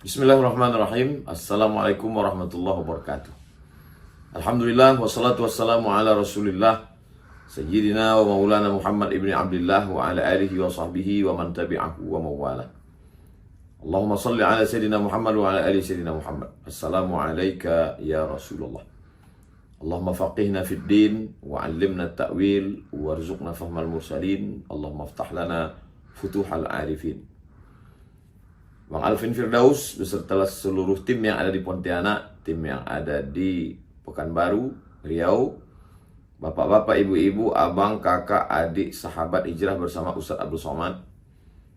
Bismillahirrahmanirrahim. Assalamualaikum warahmatullahi wabarakatuh. Alhamdulillah wassalatu wassalamu ala Rasulillah Sayyidina wa Maulana Muhammad ibn Abdullah wa ala alihi wa sahbihi wa man tabi'ahu wa mawala. Allahumma salli ala Sayyidina Muhammad wa ala ali Sayyidina Muhammad. Assalamu alayka ya Rasulullah. Allahumma faqihna fid din wa 'allimna at-ta'wil warzuqna fahmal mursalin. Allahumma aftah lana futuhal arifin. Bang Alvin Firdaus beserta seluruh tim yang ada di Pontianak, tim yang ada di Pekanbaru, Riau, bapak-bapak, ibu-ibu, abang, kakak, adik, sahabat hijrah bersama Ustadz Abdul Somad.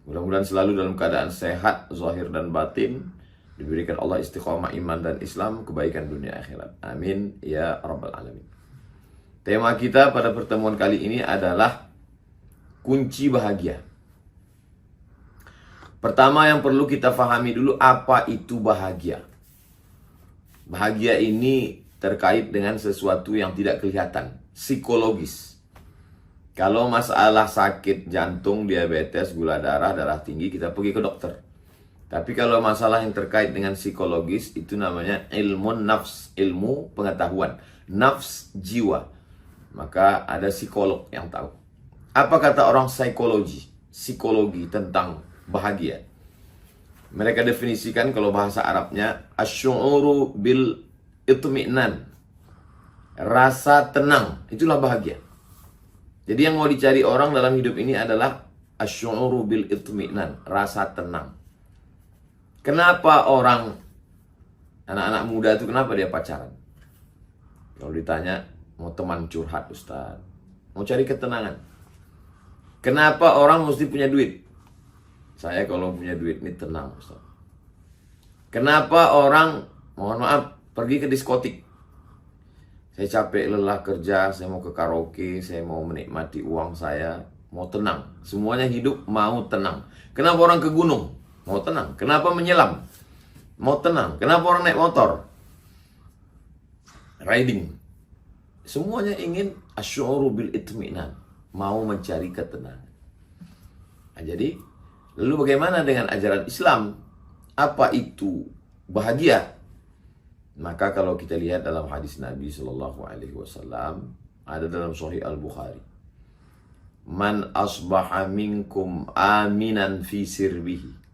Mudah-mudahan selalu dalam keadaan sehat, zahir dan batin, diberikan Allah istiqomah iman dan Islam, kebaikan dunia akhirat. Amin ya rabbal alamin. Tema kita pada pertemuan kali ini adalah kunci bahagia. Pertama yang perlu kita pahami dulu, apa itu bahagia. Bahagia ini terkait dengan sesuatu yang tidak kelihatan, psikologis. Kalau masalah sakit jantung, diabetes, gula darah, darah tinggi, kita pergi ke dokter. Tapi kalau masalah yang terkait dengan psikologis, itu namanya ilmu nafs, ilmu pengetahuan, nafs jiwa. Maka ada psikolog yang tahu. Apa kata orang psikologi tentang bahagia? Mereka definisikan kalau bahasa Arabnya asy'uru bil itmi'nan, rasa tenang, itulah bahagia. Jadi yang mau dicari orang dalam hidup ini adalah asy'uru bil itmi'nan, rasa tenang. Kenapa orang anak-anak muda itu kenapa dia pacaran? Kalau ditanya mau teman curhat, Ustaz, mau cari ketenangan. Kenapa orang mesti punya duit? Saya kalau punya duit ini tenang, Ustaz. Kenapa orang, mohon maaf, pergi ke diskotik? Saya capek lelah kerja, saya mau ke karaoke, saya mau menikmati uang saya, mau tenang. Semuanya hidup mau tenang. Kenapa orang ke gunung? Mau tenang. Kenapa menyelam? Mau tenang. Kenapa orang naik motor? Riding. Semuanya ingin asy'uru bil itmi'nan, mau mencari ketenangan. Nah, jadi lalu bagaimana dengan ajaran Islam? Apa itu bahagia? Maka kalau kita lihat dalam hadis Nabi Shallallahu Alaihi Wasallam, ada dalam Sahih Al-Bukhari, man asbaha minkum aminan fi sirbihi.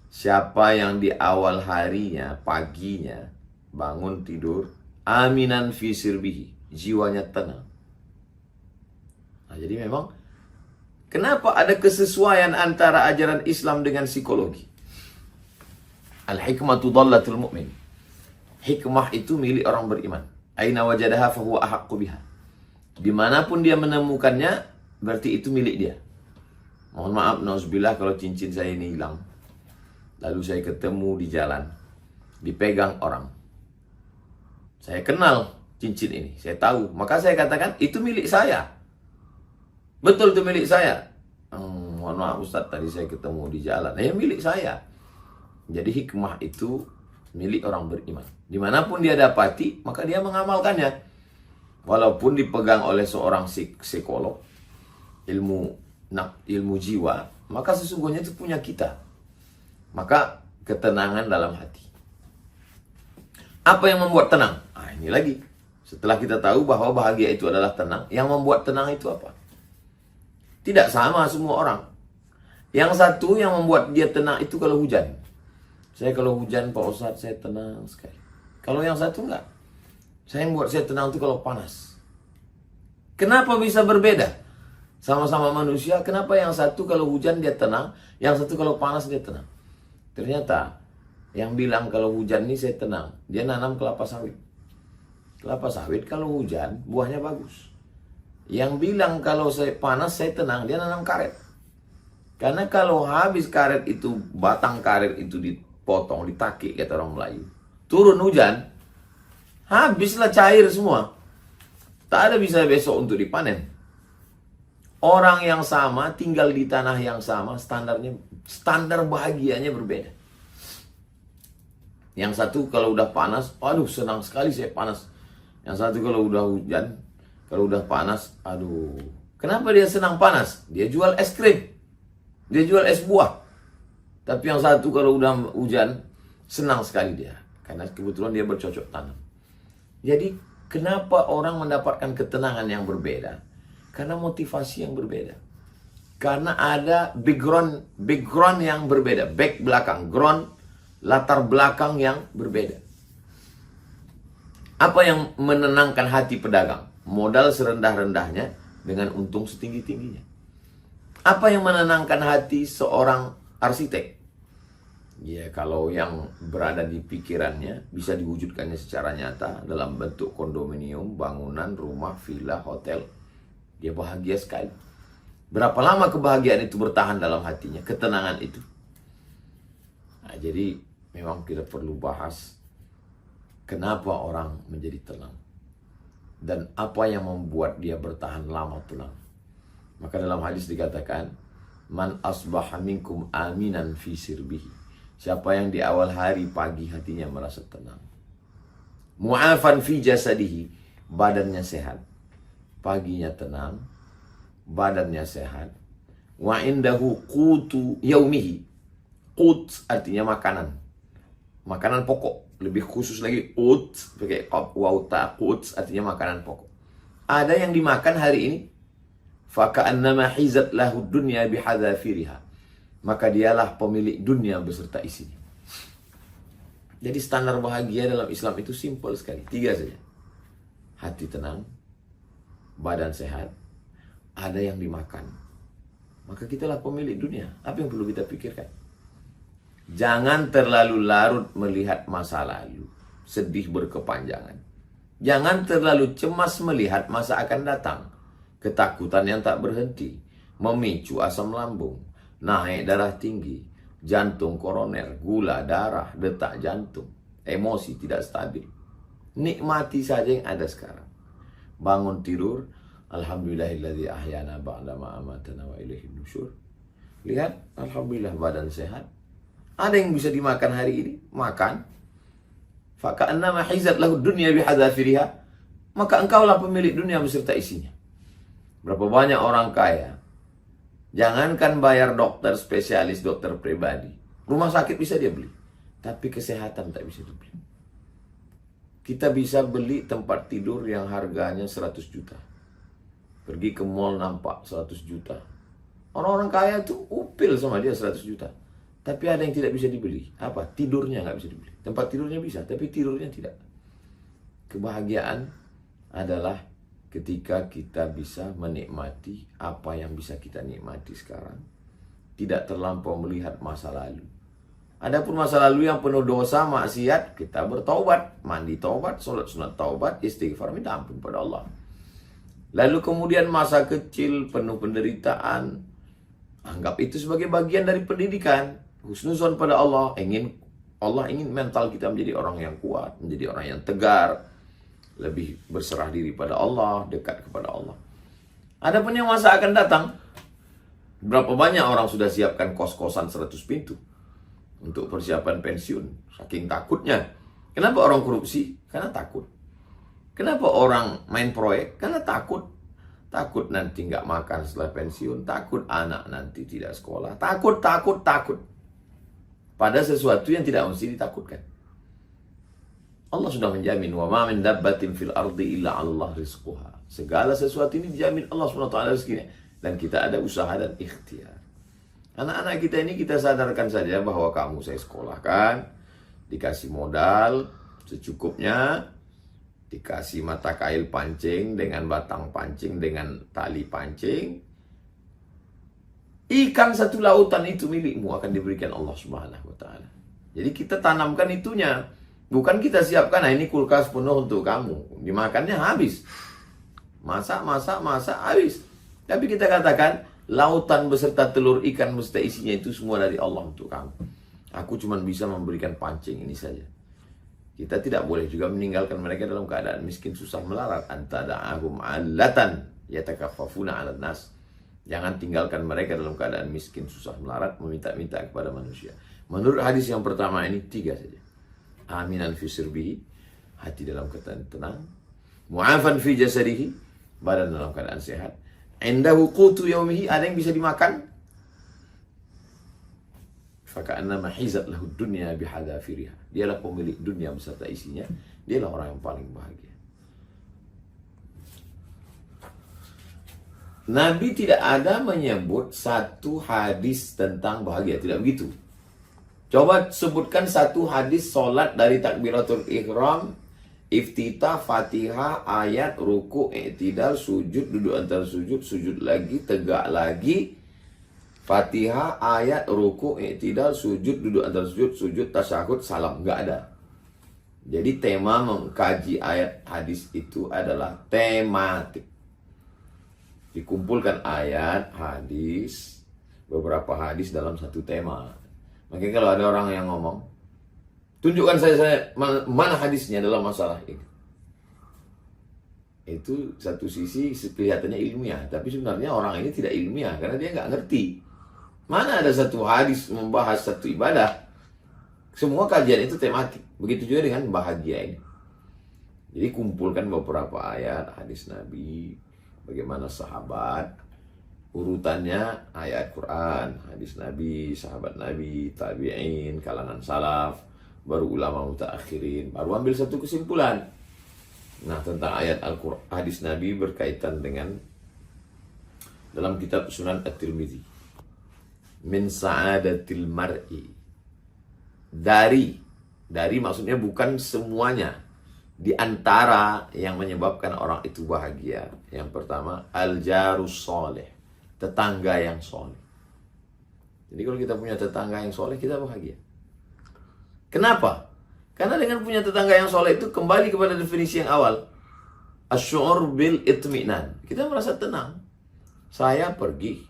Siapa yang di awal harinya, paginya, bangun tidur, aminan fi sirbihi, jiwanya tenang. Nah, jadi memang kenapa ada kesesuaian antara ajaran Islam dengan psikologi? Al-hikmatu dhallatul mu'min. Hikmah itu milik orang beriman. Aina wajadaha fahuwa ahaqqu biha. Dimanapun dia menemukannya, berarti itu milik dia. Mohon maaf, nauzubillah, kalau cincin saya ini hilang, lalu saya ketemu di jalan, dipegang orang, saya kenal cincin ini, saya tahu, maka saya katakan itu milik saya. Betul itu milik saya. Mohon maaf Ustaz, tadi saya ketemu di jalan. Milik saya. Jadi hikmah itu milik orang beriman. Dimanapun dia dapati, maka dia mengamalkannya. Walaupun dipegang oleh seorang psikolog, ilmu jiwa, maka sesungguhnya itu punya kita. Maka ketenangan dalam hati. Apa yang membuat tenang? Ini lagi. Setelah kita tahu bahwa bahagia itu adalah tenang, yang membuat tenang itu apa? Tidak sama semua orang. Yang satu yang membuat dia tenang itu kalau hujan. Saya kalau hujan, Pak Ustadz, saya tenang sekali. Kalau yang satu enggak. Yang membuat saya tenang itu kalau panas. Kenapa bisa berbeda? Sama-sama manusia, kenapa yang satu kalau hujan dia tenang, yang satu kalau panas dia tenang? Ternyata yang bilang kalau hujan ini saya tenang, dia nanam kelapa sawit. Kelapa sawit kalau hujan, buahnya bagus. Yang bilang kalau saya panas, saya tenang, dia nanam karet. Karena kalau habis karet itu, batang karet itu dipotong, ditakik, kata orang Melayu, turun hujan, habislah cair semua. Tak ada bisa besok untuk dipanen. Orang yang sama, tinggal di tanah yang sama, standar bahagianya berbeda. Yang satu kalau udah panas, aduh senang sekali saya panas. Yang satu kalau udah hujan, kalau udah panas, aduh. Kenapa dia senang panas? Dia jual es krim. Dia jual es buah. Tapi yang satu kalau udah hujan, Senang sekali dia, karena kebetulan dia bercocok tanam. Jadi, kenapa orang mendapatkan ketenangan yang berbeda? Karena motivasi yang berbeda. Karena ada background yang berbeda. Back belakang, ground, latar belakang yang berbeda. Apa yang menenangkan hati pedagang? Modal serendah-rendahnya dengan untung setinggi-tingginya. Apa yang menenangkan hati seorang arsitek? Ya, kalau yang berada di pikirannya bisa diwujudkannya secara nyata dalam bentuk kondominium, bangunan, rumah, villa, hotel. Dia bahagia sekali. Berapa lama kebahagiaan itu bertahan dalam hatinya, ketenangan itu. Nah, jadi memang kita perlu bahas kenapa orang menjadi tenang dan apa yang membuat dia bertahan lama tenang. Maka dalam hadis dikatakan, man asbaha minkum aminan fi sirbihi. Siapa yang di awal hari pagi hatinya merasa tenang. Mu'afan fi jasadihi, badannya sehat. Paginya tenang, badannya sehat. Wa indahu qutu yaumihi. Qut artinya makanan. Makanan pokok. Lebih khusus lagi qut, pakai qaf waw ta, qut artinya makanan pokok. Ada yang dimakan hari ini, faka'annama hizat lahu dunya bihadzafiriha. Maka dialah pemilik dunia beserta isinya. Jadi standar bahagia dalam Islam itu simpel sekali. 3 saja. Hati tenang, badan sehat, ada yang dimakan. Maka kitalah pemilik dunia. Apa yang perlu kita pikirkan? Jangan terlalu larut melihat masa lalu, sedih berkepanjangan. Jangan terlalu cemas melihat masa akan datang. Ketakutan yang tak berhenti, memicu asam lambung, naik darah tinggi, jantung koroner, gula darah, detak jantung, emosi tidak stabil. Nikmati saja yang ada sekarang. Bangun tidur, alhamdulillahilladzi ahyana ba'dama amatana wa ilaihin nusyur. Lihat, alhamdulillah badan sehat. Ada yang bisa dimakan hari ini? Makan. Faka'annama hizat lahu dunya bihadzafiriha. Maka engkaulah pemilik dunia beserta isinya. Berapa banyak orang kaya, jangankan bayar dokter spesialis, dokter pribadi, rumah sakit bisa dia beli, tapi kesehatan tak bisa dibeli. Kita bisa beli tempat tidur yang harganya 100 juta. Pergi ke mall nampak 100 juta. Orang-orang kaya tuh upil sama dia 100 juta. Tapi ada yang tidak bisa dibeli. Apa? Tidurnya nggak bisa dibeli. Tempat tidurnya bisa, tapi tidurnya tidak. Kebahagiaan adalah ketika kita bisa menikmati apa yang bisa kita nikmati sekarang. Tidak terlampau melihat masa lalu. Adapun masa lalu yang penuh dosa, maksiat, kita bertaubat. Mandi taubat, sholat sunat taubat, istighfar, minta ampun pada Allah. Lalu kemudian masa kecil penuh penderitaan. Anggap itu sebagai bagian dari pendidikan. Husnuzon pada Allah. Allah ingin mental kita menjadi orang yang kuat, menjadi orang yang tegar, lebih berserah diri pada Allah, dekat kepada Allah. Adapun yang masa akan datang, berapa banyak orang sudah siapkan kos-kosan 100 pintu untuk persiapan pensiun, saking takutnya. Kenapa orang korupsi? Karena takut. Kenapa orang main proyek? Karena takut. Takut nanti nggak makan setelah pensiun, takut anak nanti tidak sekolah, takut. Pada sesuatu yang tidak mesti ditakutkan. Allah sudah menjamin, wa ma min dabbatin fil ardi illa 'ala Allah rizquha. Segala sesuatu ini dijamin Allah SWT rezekinya, dan kita ada usaha dan ikhtiar. Anak-anak kita ini kita sadarkan saja bahwa kamu saya sekolahkan, dikasih modal secukupnya, dikasih mata kail pancing dengan batang pancing dengan tali pancing. Ikan satu lautan itu milikmu, akan diberikan Allah Subhanahu wa taala. Jadi kita tanamkan itunya. Bukan kita siapkan, nah ini kulkas penuh untuk kamu. Dimakannya habis. Masak, habis. Tapi kita katakan, lautan beserta telur ikan beserta isinya itu semua dari Allah untuk kamu. Aku cuma bisa memberikan pancing ini saja. Kita tidak boleh juga meninggalkan mereka dalam keadaan miskin, susah, melarat. Anta da'ahum 'allatan yatakaffafuna 'alan nas. Jangan tinggalkan mereka dalam keadaan miskin, susah, melarat, meminta-minta kepada manusia. Menurut hadis yang pertama ini 3 saja. Aminan fi sirbihi, hati dalam keadaan tenang. Mu'afan fi jasadihi, badan dalam keadaan sehat. Indahu qutu yaumihi, ada yang bisa dimakan. Faka'annama hizat lahu dunya bihadafiriha. Dialah pemilik dunia beserta isinya. Dialah orang yang paling bahagia. Nabi tidak ada menyebut satu hadis tentang bahagia. Tidak begitu. Coba sebutkan satu hadis solat dari takbiratul ihram, iftitah, fatihah, ayat, ruku, i'tidal, sujud, duduk antara sujud, sujud lagi, tegak lagi, fatihah, ayat, ruku, i'tidal, sujud, duduk antara sujud, sujud, tasyahud, salam. Nggak ada. Jadi tema mengkaji ayat hadis itu adalah tematik. Dikumpulkan ayat, hadis, beberapa hadis dalam satu tema. Makanya kalau ada orang yang ngomong, tunjukkan saya mana hadisnya dalam masalah ini. Itu satu sisi kelihatannya ilmiah, tapi sebenarnya orang ini tidak ilmiah karena dia nggak ngerti. Mana ada satu hadis membahas satu ibadah. Semua kajian itu tematik. Begitu juga dengan bahagia ini. Jadi kumpulkan beberapa ayat hadis Nabi, bagaimana sahabat, urutannya ayat Quran, hadis Nabi, sahabat Nabi, tabi'in, kalangan salaf, baru ulama mutaakhirin, baru ambil satu kesimpulan. Nah, tentang ayat Al-Quran, hadis Nabi berkaitan dengan dalam kitab Sunan At-Tirmidzi. Min sa'adatil mar'i. Dari maksudnya bukan semuanya. Di antara yang menyebabkan orang itu bahagia, yang pertama al-jarus soleh, tetangga yang soleh. Jadi kalau kita punya tetangga yang soleh, kita bahagia. Kenapa? Karena dengan punya tetangga yang soleh itu kembali kepada definisi yang awal, asy'ur bil itminan. Kita merasa tenang. Saya pergi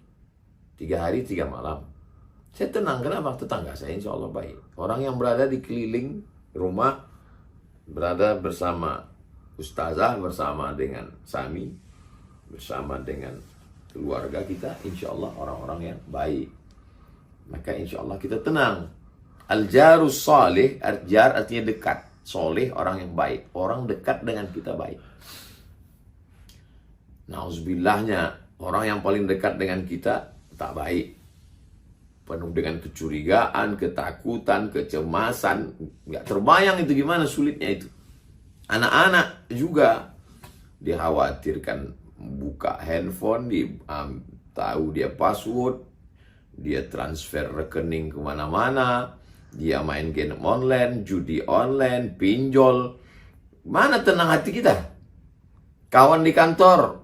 3 hari 3 malam, saya tenang. Kenapa? Tetangga saya insya Allah baik. Orang yang berada di keliling rumah, berada bersama ustazah, bersama dengan Sami, bersama dengan keluarga kita, insya Allah orang-orang yang baik. Maka insya Allah kita tenang. Al-jarus salih, jar artinya dekat, soleh orang yang baik, orang dekat dengan kita baik. Naudzubillahnya, orang yang paling dekat dengan kita tak baik, penuh dengan kecurigaan, ketakutan, kecemasan. Nggak terbayang itu gimana sulitnya itu. Anak-anak juga dikhawatirkan buka handphone, tahu dia password, dia transfer rekening kemana-mana, dia main game online, judi online, pinjol. Mana tenang hati kita? Kawan di kantor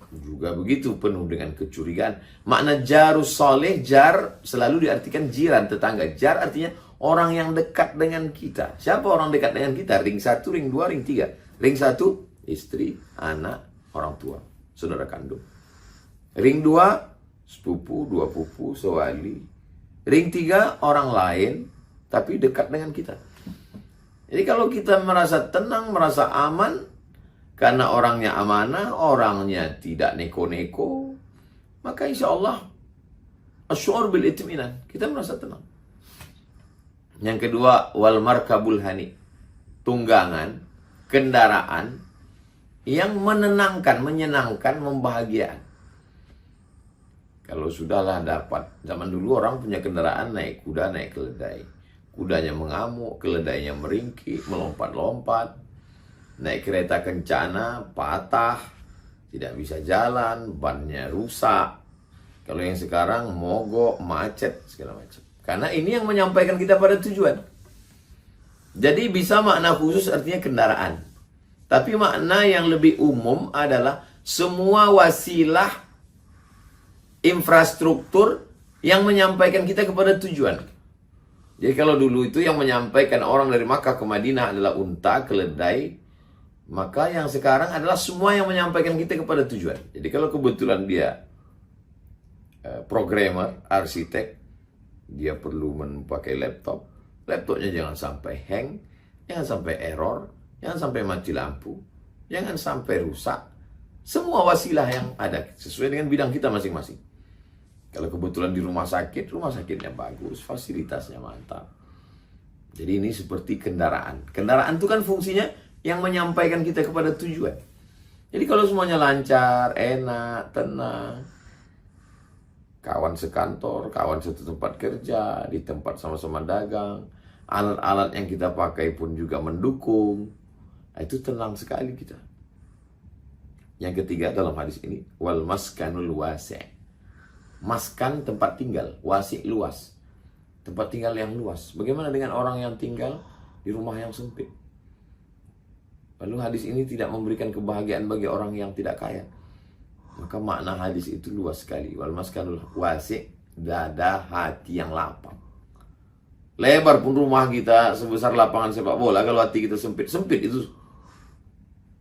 juga begitu, penuh dengan kecurigaan. Makna jarus soleh, jar selalu diartikan jiran, tetangga. Jar artinya orang yang dekat dengan kita. Siapa orang dekat dengan kita? Ring 1, ring 2, ring 3. Ring 1, istri, anak, orang tua, saudara kandung. Ring 2, sepupu, 2 pupu, sewali. Ring 3, orang lain, tapi dekat dengan kita. Jadi kalau kita merasa tenang, merasa aman, karena orangnya amanah, orangnya tidak neko-neko, maka insya Allah asy'ur bil itminan, kita merasa tenang. Yang kedua, wal markabul hani, tunggangan, kendaraan yang menenangkan, menyenangkan, membahagiakan. Kalau sudahlah dapat, zaman dulu orang punya kendaraan naik kuda, naik keledai. Kudanya mengamuk, keledainya meringkik, melompat-lompat. Naik kereta kencana, patah, tidak bisa jalan, bannya rusak. Kalau yang sekarang mogok, macet, segala macam. Karena ini yang menyampaikan kita pada tujuan. Jadi bisa makna khusus artinya kendaraan. Tapi makna yang lebih umum adalah semua wasilah infrastruktur yang menyampaikan kita kepada tujuan. Jadi kalau dulu itu yang menyampaikan orang dari Makkah ke Madinah adalah unta, keledai, maka yang sekarang adalah semua yang menyampaikan kita kepada tujuan. Jadi kalau kebetulan dia programmer, arsitek, dia perlu memakai laptop. Laptopnya jangan sampai hang, jangan sampai error, jangan sampai mati lampu, jangan sampai rusak. Semua wasilah yang ada sesuai dengan bidang kita masing-masing. Kalau kebetulan di rumah sakitnya bagus, fasilitasnya mantap. Jadi ini seperti kendaraan. Kendaraan itu kan fungsinya yang menyampaikan kita kepada tujuan. Jadi kalau semuanya lancar, enak, tenang, kawan sekantor, kawan satu tempat kerja, di tempat sama-sama dagang, alat-alat yang kita pakai pun juga mendukung. Itu tenang sekali kita. Yang ketiga dalam hadis ini, wal maskanul wasi'. Maskan tempat tinggal, wasi' luas. Tempat tinggal yang luas. Bagaimana dengan orang yang tinggal di rumah yang sempit? Lalu hadis ini tidak memberikan kebahagiaan bagi orang yang tidak kaya. Maka makna hadis itu luas sekali. Wal maskanul wasi', dada hati yang lapang. Lebar pun rumah kita sebesar lapangan sepak bola, kalau hati kita sempit, sempit itu.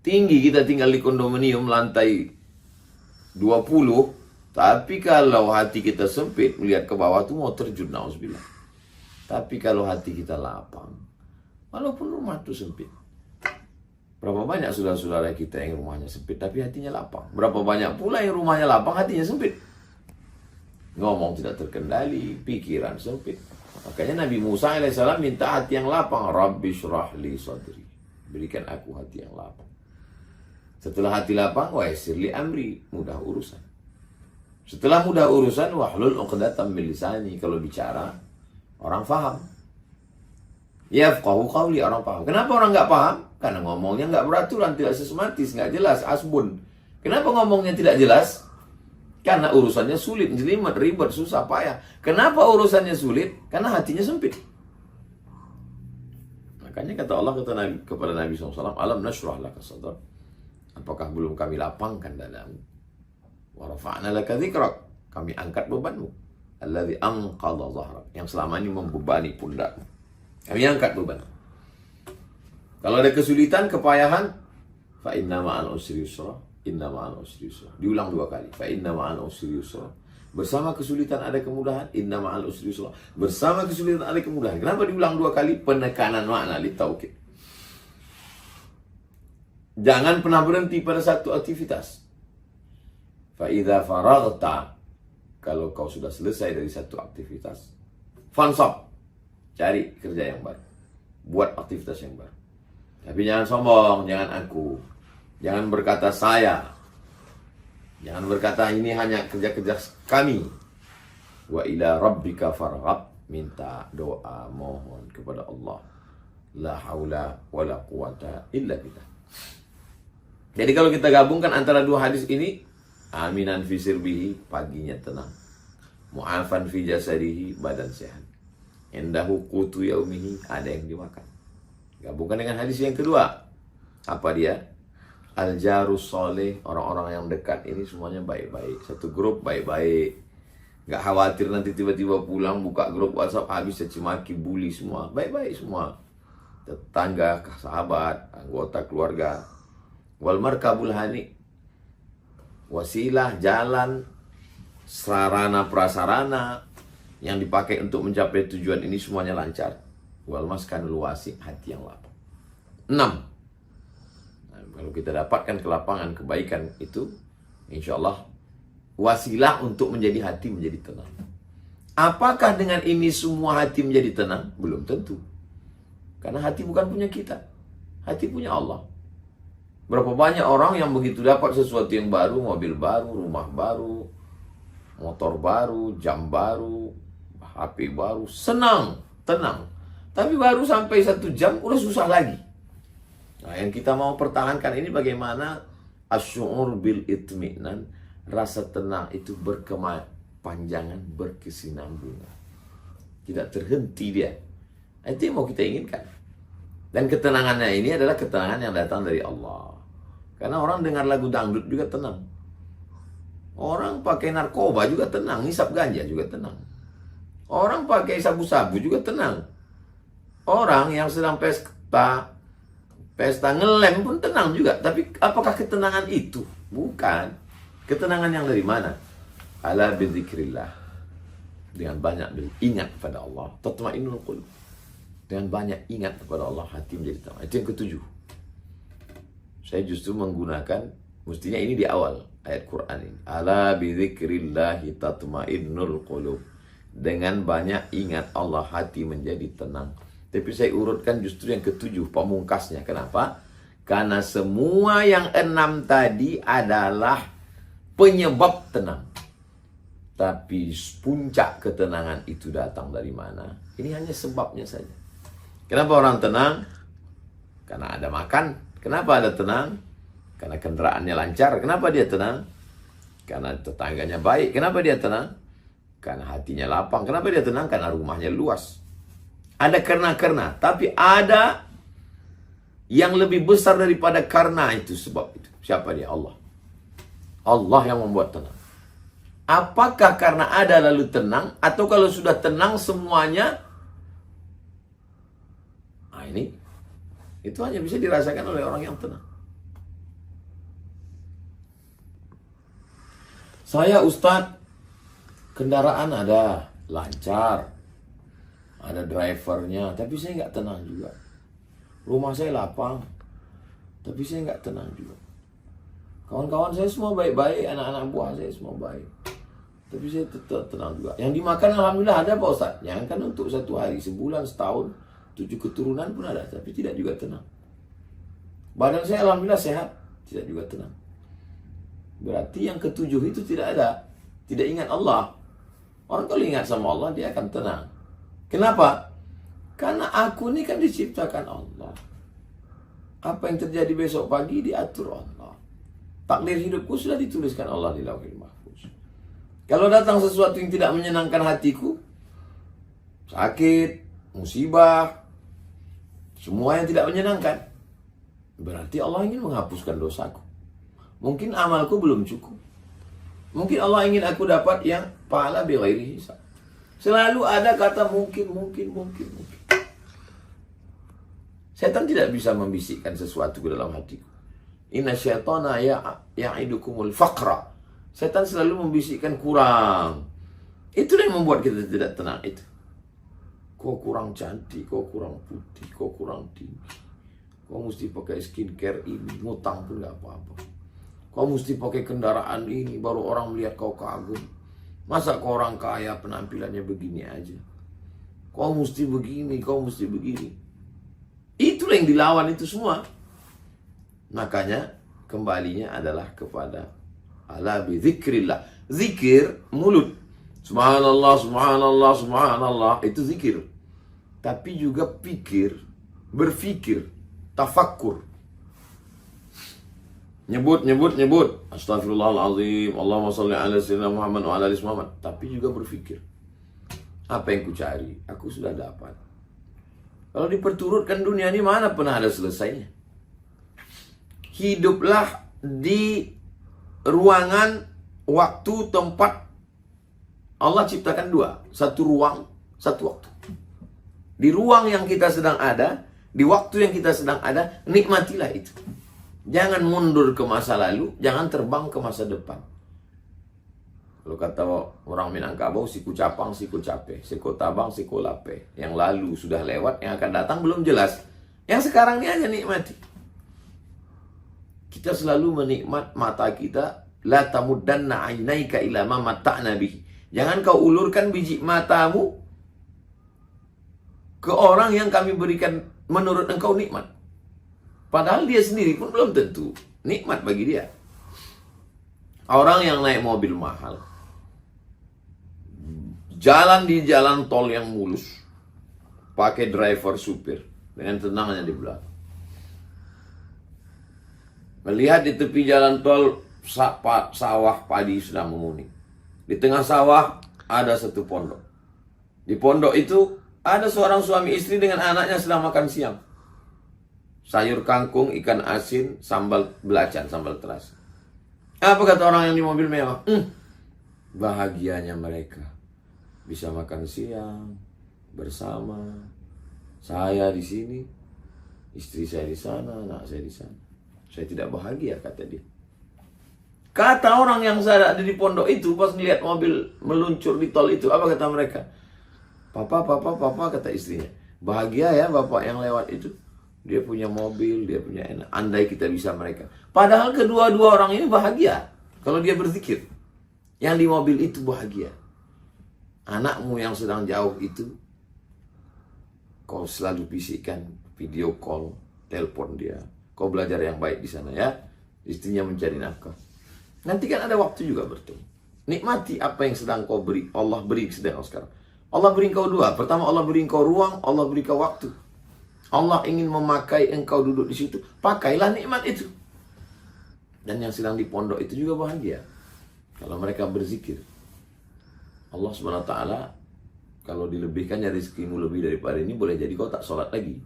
Tinggi kita tinggal di kondominium lantai 20, tapi kalau hati kita sempit, melihat ke bawah tuh mau terjun, nauzubillah. Tapi kalau hati kita lapang, walaupun rumah itu sempit. Berapa banyak saudara-saudara kita yang rumahnya sempit tapi hatinya lapang. Berapa banyak pula yang rumahnya lapang hatinya sempit. Ngomong tidak terkendali, pikiran sempit. Makanya Nabi Musa alaihissalam minta hati yang lapang. Rabbi syrah li sadri. Berikan aku hati yang lapang. Setelah hati lapang, wa yassir li amri. Mudah urusan. Setelah mudah urusan, wahlul uqdatam min lisani. Kalau bicara, orang faham. Yafqahu qawli, orang paham. Kenapa orang nggak paham? Karena ngomongnya nggak beraturan, tidak sistematis, nggak jelas, asbun. Kenapa ngomongnya tidak jelas? Karena urusannya sulit, jelimet, ribet, susah, payah. Kenapa urusannya sulit? Karena hatinya sempit. Makanya kata Allah kepada Nabi SAW, alam nashrah laka sadrak. Apakah belum kami lapangkan dadamu? Wa rafa'na laka dzikrak. Kami angkat bebanmu. Alladzi anqadha dhahrak. Yang selama ini membebani pundakmu. Kami angkat beban. Kalau ada kesulitan, kepayahan, fa inna ma'al usri yusra, inna ma'al usri yusra. Diulang 2 kali. Fa inna ma'al usri yusra. Bersama kesulitan ada kemudahan, inna ma'al usri yusra. Bersama kesulitan ada kemudahan. Kenapa diulang 2 kali? Penekanan makna li taukid. Jangan pernah berhenti pada satu aktivitas. Fa idza faraghta, kalau kau sudah selesai dari satu aktivitas, fansab, cari kerja yang baru. Buat aktivitas yang baru. Tapi jangan sombong, jangan aku. Jangan berkata saya. Jangan berkata ini hanya kerja-kerja kami. Wa ila rabbika farghab. Minta doa, mohon kepada Allah. La haula wa la quwata illa billah. Jadi kalau kita gabungkan antara 2 hadis ini, aminan fi sirbihi, paginya tenang. Mu'afan fi jasadihi, badan sehat. Indahu qutu yaumihi, ada yang dimakan. Gabungkan dengan hadis yang kedua. Apa dia? Al-jarus soleh, orang-orang yang dekat ini semuanya baik-baik. Satu grup baik-baik. Gak khawatir nanti tiba-tiba pulang buka grup WhatsApp habis cacimaki, bully semua. Baik-baik semua. Tetangga, sahabat, anggota keluarga. Wal markabul hani. Wasilah, jalan, sarana prasarana yang dipakai untuk mencapai tujuan ini semuanya lancar. Wal maskanul wasi', hati yang lapang. 6. Nah, kalau kita dapatkan kelapangan, kebaikan itu, insya Allah wasilah untuk menjadi hati menjadi tenang. Apakah dengan ini semua hati menjadi tenang? Belum tentu. Karena hati bukan punya kita. Hati punya Allah. Berapa banyak orang yang begitu dapat sesuatu yang baru, mobil baru, rumah baru, motor baru, jam baru, HP baru, senang, tenang. Tapi baru sampai 1 jam udah susah lagi. Nah, yang kita mau pertahankan ini bagaimana asy'ur bil itminan, rasa tenang itu berkepanjangan, berkesinambungan. Tidak terhenti dia. Itu yang mau kita inginkan. Dan ketenangannya ini adalah ketenangan yang datang dari Allah. Karena orang dengar lagu dangdut juga tenang. Orang pakai narkoba juga tenang, ngisap ganja juga tenang. Orang pakai sabu-sabu juga tenang. Orang yang sedang pesta ngelem pun tenang juga. Tapi apakah ketenangan itu? Bukan. Ketenangan yang dari mana? Ala bidzikrillah. Dengan banyak ingat pada Allah. Tatma'innul qulub. Dengan banyak ingat kepada Allah, hati menjadi tenang. Itu yang ke-7. Saya justru menggunakan, mestinya ini di awal ayat Quran ini. Ala bidzikrillahi tatma'innul qulub. Dengan banyak ingat Allah, hati menjadi tenang. Tapi saya urutkan justru yang ke-7, pamungkasnya. Kenapa? Karena semua yang 6 tadi adalah penyebab tenang. Tapi puncak ketenangan itu datang dari mana? Ini hanya sebabnya saja. Kenapa orang tenang? Karena ada makan. Kenapa ada tenang? Karena kendaraannya lancar. Kenapa dia tenang? Karena tetangganya baik. Kenapa dia tenang? Karena hatinya lapang. Kenapa dia tenang? Karena rumahnya luas. Ada karena. Tapi ada yang lebih besar daripada karena itu, sebab itu. Siapa dia? Allah. Allah yang membuat tenang. Apakah karena ada lalu tenang, atau kalau sudah tenang semuanya? Nah ini, itu hanya bisa dirasakan oleh orang yang tenang. Saya Ustadz, kendaraan ada, lancar, ada drivernya, tapi saya nggak tenang juga. Rumah saya lapang, tapi saya nggak tenang juga. Kawan-kawan saya semua baik-baik, anak-anak buah saya semua baik, tapi saya tetap tenang juga. Yang dimakan alhamdulillah ada Pak Ustadz. Yang kan untuk satu hari, sebulan, setahun, 7 keturunan pun ada, tapi tidak juga tenang. Badan saya alhamdulillah sehat, tidak juga tenang. Berarti yang ketujuh itu tidak ada, tidak ingat Allah. Orang kalau ingat sama Allah, dia akan tenang. Kenapa? Karena aku ini kan diciptakan Allah. Apa yang terjadi besok pagi diatur Allah. Takdir hidupku sudah dituliskan Allah di Lauhul Mahfuz. Kalau datang sesuatu yang tidak menyenangkan hatiku, sakit, musibah, semua yang tidak menyenangkan, berarti Allah ingin menghapuskan dosaku. Mungkin amalku belum cukup. Mungkin Allah ingin aku dapat yang pahala bighairi hisab. Selalu ada kata mungkin. Setan tidak bisa membisikkan sesuatu ke dalam hatiku. Inna syaitana ya'idukumul faqra. Setan selalu membisikkan kurang. Itulah yang membuat kita tidak tenang itu. Kau kurang cantik, kau kurang putih, kau kurang tinggi. Kau mesti pakai skincare ini, ngutang pun gak apa-apa. Kau mesti pakai kendaraan ini, baru orang melihat kau kagum. Masa kau orang kaya penampilannya begini aja? Kau mesti begini, kau mesti begini. Itulah yang dilawan itu semua. Makanya kembalinya adalah kepada ala bi dzikrillah. Zikir mulut. Subhanallah, subhanallah, subhanallah. Itu zikir. Tapi juga pikir, berfikir, tafakkur. Nyebut. Astagfirullahaladzim. Allahumma salli ala sayyidina Muhammad wa ala ali Muhammad. Tapi juga berfikir. Apa yang ku cari? Aku sudah dapat. Kalau diperturutkan dunia ini mana pernah ada selesainya. Hiduplah di ruangan, waktu, tempat. Allah ciptakan dua. Satu ruang, satu waktu. Di ruang yang kita sedang ada, di waktu yang kita sedang ada, nikmatilah itu. Jangan mundur ke masa lalu, jangan terbang ke masa depan. Kalau kata orang Minangkabau, siku capang, siku cape, siku tabang, siku lape. Yang lalu sudah lewat, yang akan datang belum jelas. Yang sekarang ini hanya nikmati. Kita selalu menikmat mata kita. La tamuddanna ainaika ila ma matta'na bihi. Jangan kau ulurkan biji matamu ke orang yang kami berikan menurut engkau nikmat. Padahal dia sendiri pun belum tentu nikmat bagi dia. Orang yang naik mobil mahal, jalan di jalan tol yang mulus, pakai driver supir dengan tenangnya di belakang. Melihat di tepi jalan tol sawah padi sedang menguning. Di tengah sawah ada satu pondok. Di pondok itu ada seorang suami istri dengan anaknya sedang makan siang. Sayur kangkung, ikan asin, sambal belacan, sambal terasi. Apa kata orang yang di mobil mewah? Bahagianya mereka bisa makan siang bersama. Saya di sini, istri saya di sana, anak saya di sana. Saya tidak bahagia, kata dia. Kata orang yang ada di pondok itu, pas ngeliat mobil meluncur di tol itu, apa kata mereka? Papa, kata istrinya. Bahagia ya bapak yang lewat itu. Dia punya mobil, dia punya enak. Andai kita bisa mereka. Padahal kedua-dua orang ini bahagia. Kalau dia berzikir. Yang di mobil itu bahagia. Anakmu yang sedang jauh itu, kau selalu bisikkan, video call, telepon dia. Kau belajar yang baik di sana ya. Istrinya mencari nafkah. Nanti kan ada waktu juga bertemu. Nikmati apa yang sedang kau beri. Allah beri sedang sekarang. Allah beri kau dua. Pertama, Allah beri kau ruang, Allah beri kau waktu. Allah ingin memakai engkau duduk di situ. Pakailah nikmat itu. Dan yang sedang di pondok itu juga bahagia. Kalau mereka berzikir. Allah SWT, kalau dilebihkannya rezekimu lebih daripada ini, boleh jadi kau tak sholat lagi.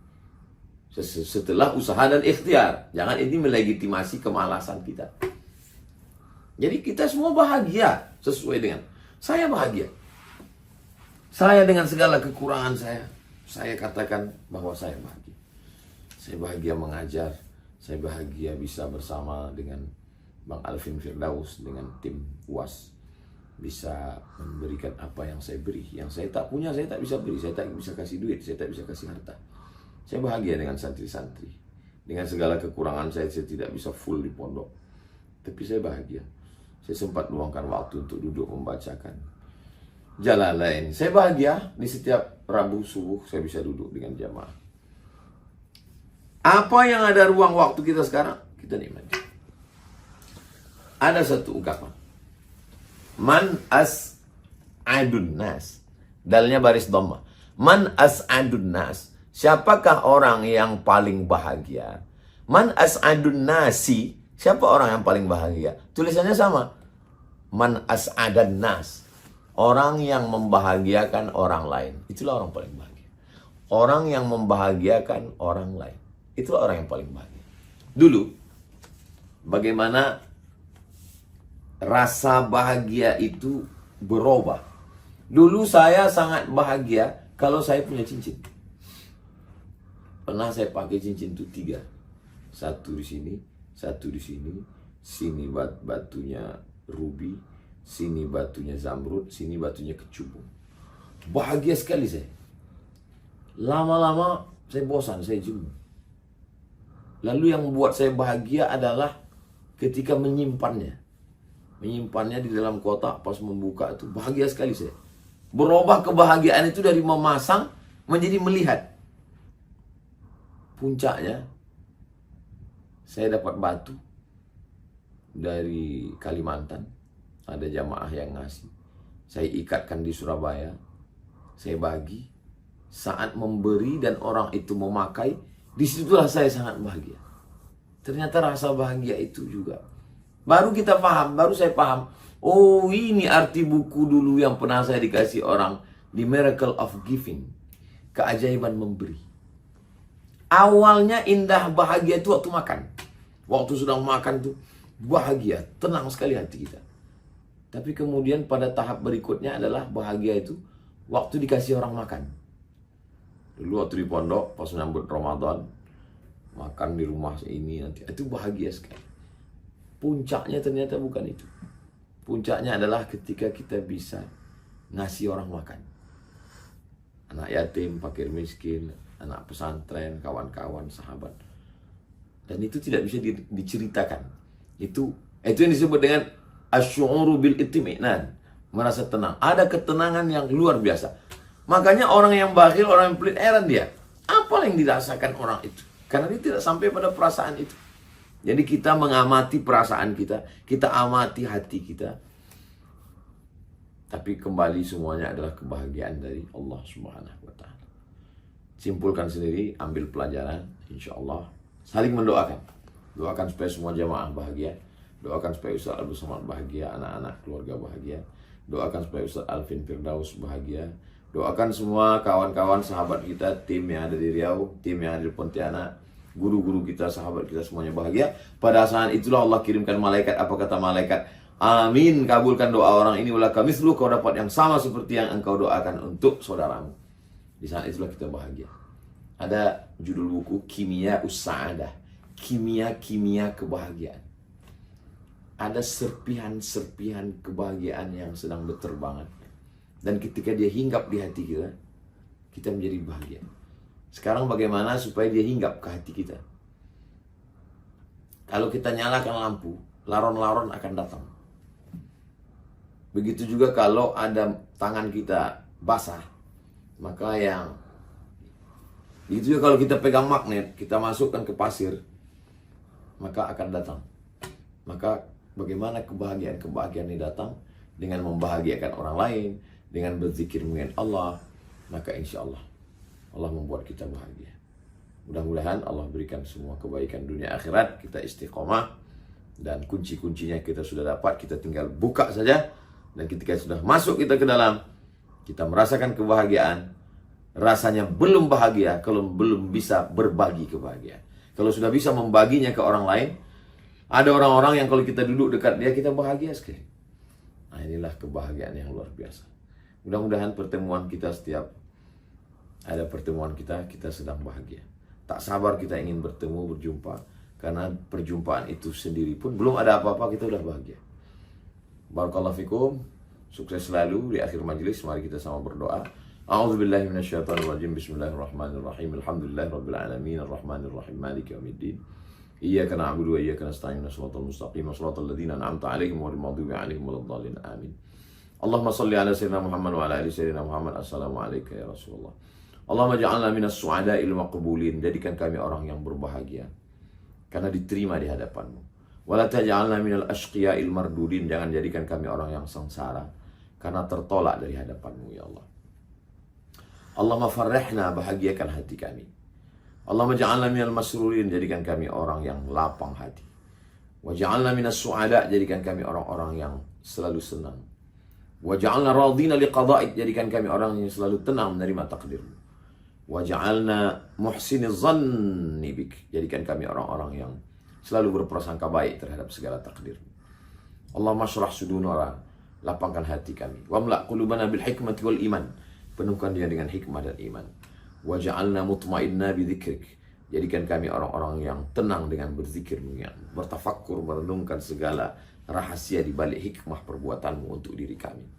Setelah usaha dan ikhtiar. Jangan ini melegitimasi kemalasan kita. Jadi kita semua bahagia sesuai dengan saya bahagia. Saya dengan segala kekurangan saya katakan bahwa saya bahagia. Saya bahagia mengajar, saya bahagia bisa bersama dengan Bang Alvin Firdaus, dengan tim UAS. Bisa memberikan apa yang saya beri. Yang saya tak punya, saya tak bisa beri. Saya tak bisa kasih duit, saya tak bisa kasih harta. Saya bahagia dengan santri-santri. Dengan segala kekurangan saya tidak bisa full di pondok. Tapi saya bahagia. Saya sempat luangkan waktu untuk duduk membacakan Jalalain. Saya bahagia di setiap Rabu subuh saya bisa duduk dengan jamaah. Apa yang ada ruang waktu kita sekarang, kita nikmati. Ada satu ungkapan. Man as'adun nas. Dalnya baris dhamma. Man as'adun nas. Siapakah orang yang paling bahagia? Man as'adun nasi. Siapa orang yang paling bahagia? Tulisannya sama. Man as'adan nas. Orang yang membahagiakan orang lain. Itulah orang paling bahagia. Orang yang membahagiakan orang lain. Itulah orang yang paling bahagia. Dulu, bagaimana rasa bahagia itu berubah. Dulu saya sangat bahagia kalau saya punya cincin. Pernah saya pakai cincin itu 3. Satu di sini, satu di sini. Sini batunya ruby, sini batunya zamrud, sini batunya kecubung. Bahagia sekali saya. Lama-lama saya bosan, saya jenuh. Lalu yang membuat saya bahagia adalah ketika menyimpannya. Menyimpannya di dalam kotak, pas membuka itu bahagia sekali saya. Berubah kebahagiaan itu dari memasang menjadi melihat. Puncaknya, saya dapat batu dari Kalimantan. Ada jamaah yang ngasih. Saya ikatkan di Surabaya. Saya bagi. Saat memberi dan orang itu memakai, disitulah saya sangat bahagia. Ternyata rasa bahagia itu juga. Baru kita paham, baru saya paham. Oh, ini arti buku dulu yang pernah saya dikasih orang. The Miracle of Giving. Keajaiban memberi. Awalnya indah bahagia itu waktu makan. Waktu sedang makan tuh bahagia, tenang sekali hati kita. Tapi kemudian pada tahap berikutnya adalah bahagia itu waktu dikasih orang makan. Dulu waktu di pondok, pas menyambut Ramadan, makan di rumah ini nanti, itu bahagia sekali. Puncaknya ternyata bukan itu. Puncaknya adalah ketika kita bisa ngasih orang makan. Anak yatim, fakir miskin, anak pesantren, kawan-kawan, sahabat. Dan itu tidak bisa diceritakan. Itu yang disebut dengan asy'uru bil itmi'nan, merasa tenang. Ada ketenangan yang luar biasa. Makanya orang yang bakhil, orang yang pelit, heran dia. Apa yang dirasakan orang itu? Karena dia tidak sampai pada perasaan itu. Jadi kita mengamati perasaan kita, kita amati hati kita. Tapi kembali semuanya adalah kebahagiaan dari Allah Subhanahu wa taala. Simpulkan sendiri, ambil pelajaran, insyaallah. Saling mendoakan. Doakan supaya semua jamaah bahagia. Doakan supaya Ustaz Abdul Somad bahagia, anak-anak keluarga bahagia. Doakan supaya Ustaz Alvin Firdaus bahagia. Doakan semua kawan-kawan sahabat kita, tim yang ada di Riau, tim yang ada di Pontianak, guru-guru kita, sahabat kita semuanya bahagia. Pada saat itulah Allah kirimkan malaikat. Apa kata malaikat? Amin, kabulkan doa orang ini. Wala kamislu, kau dapat yang sama seperti yang engkau doakan untuk saudaramu. Di saat itulah kita bahagia. Ada judul buku Kimia Us-Sa'adah, kimia kebahagiaan. Ada serpihan-serpihan kebahagiaan yang sedang berterbangan. Dan ketika dia hinggap di hati kita, kita menjadi bahagia. Sekarang bagaimana supaya dia hinggap ke hati kita? Kalau kita nyalakan lampu, laron-laron akan datang. Begitu juga kalau ada tangan kita basah, maka begitu juga kalau kita pegang magnet, kita masukkan ke pasir, maka akan datang. Maka bagaimana kebahagiaan ini datang? dengan membahagiakan orang lain, dengan berzikir mengingat Allah, maka insya Allah Allah membuat kita bahagia. Mudah-mudahan Allah berikan semua kebaikan dunia akhirat, kita istiqomah, dan kunci-kuncinya kita sudah dapat, kita tinggal buka saja. Dan ketika sudah masuk kita ke dalam, kita merasakan kebahagiaan. Rasanya belum bahagia kalau belum bisa berbagi kebahagiaan. Kalau sudah bisa membaginya ke orang lain, ada orang-orang yang kalau kita duduk dekat dia, kita bahagia sekali. Nah, inilah kebahagiaan yang luar biasa. Mudah-mudahan pertemuan kita, setiap ada pertemuan kita sedang bahagia. Tak sabar kita ingin bertemu, berjumpa. Karena perjumpaan itu sendiri pun belum ada apa-apa, kita udah bahagia. Barakallahu fikum. Sukses selalu di akhir majelis. Mari kita sama berdoa. A'udzubillahi minasyaitonirrajim. Bismillahirrahmanirrahim. Alhamdulillahirabbil alamin. Arrahmanirrahim. Maliki yaumiddin. Iyyaka na'budu wa iyyaka nasta'in. Shiratal mustaqim. Shiratal ladzina an'amta 'alaihim ghairil maghdubi 'alaihim waladdallin. Amin. Allahumma shalli ala sayyidina Muhammad wa ala ali sayyidina Muhammad. Assalamualaikum ya Rasulullah. Allahumma ja'alna minas su'ada'il maqbulin. Jadikan kami orang yang berbahagia karena diterima di hadapanmu. Wala taj'alna minal ashqiya'il mardudin. Jangan jadikan kami orang yang sengsara karena tertolak dari hadapanmu ya Allah. Allahumma farrihna, bahagiakan hati kami. Allahumma ja'alna minal masrurin. Jadikan kami orang yang lapang hati. Wa ja'alna minas su'ada'. Jadikan kami orang-orang yang selalu senang. Wa ja'alna radina liqada'ik. Jadikan kami orang yang selalu tenang menerima takdirmu. Wa ja'alna muhsiniz zanni bik. Jadikan kami orang-orang yang selalu berprasangka baik terhadap segala takdir. Allahumma syrah sudurana, lapangkan hati kami. Wamla' qulubana bil hikmati wal iman. Penuhkan dia dengan hikmah dan iman. Wa ja'alna mutmainna bi dzikrik. Jadikan kami orang-orang yang tenang dengan berzikirmu, yang bertafakkur, merenungkan segala rahasia di balik hikmah perbuatanmu untuk diri kami.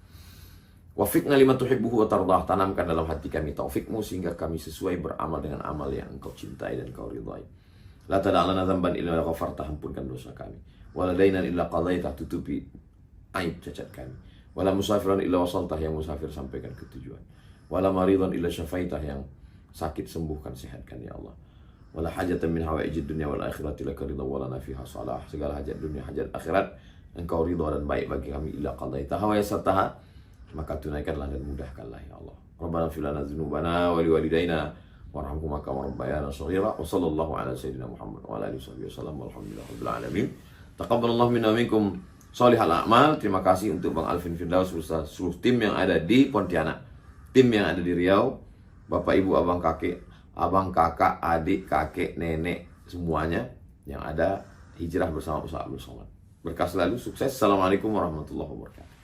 Wafiqna lima tuhibbuhu wa tardah. Tanamkan dalam hati kami taufikmu sehingga kami sesuai beramal dengan amal yang engkau cintai dan engkau ridhai. La tada'lana dzamban illa ghafarta. Ampunkan dosa kami. Wala dainan illa qadaita. Tutupi aib cacat kami. Wala musafiran illa wasaltah. Yang musafir sampaikan ke tujuan. Wala maridan illa syafaitah. Yang sakit sembuhkan, sehatkan ya Allah. Wala hajatan min hawaijid dunya wal akhirati laka ridha wala nafiha salah. Segala hajat dunia, hajat akhirat engkau ridha dan baik bagi kami. Illa qadaita wa yasartaha. Maka tunaikanlah dan mudahkanlah ya Allah. Rabbana fil lana dzunubana wa liwalidayna warhamhuma kama rabbayana shaghira. Wa sallallahu ala sayyidina Muhammad wa ala alihi wasallam. Walhamdulillahirabbil alamin. Taqabbalallahu minna minkum shalihal a'mal. Terima kasih untuk Bang Alvin Firdaus beserta seluruh tim yang ada di Pontianak, tim yang ada di Riau, Bapak Ibu, abang kakek, abang kakak, adik, kakek, nenek, semuanya yang ada hijrah bersama Ustaz Abdul Somad. Berkah selalu, sukses. Assalamualaikum warahmatullahi wabarakatuh.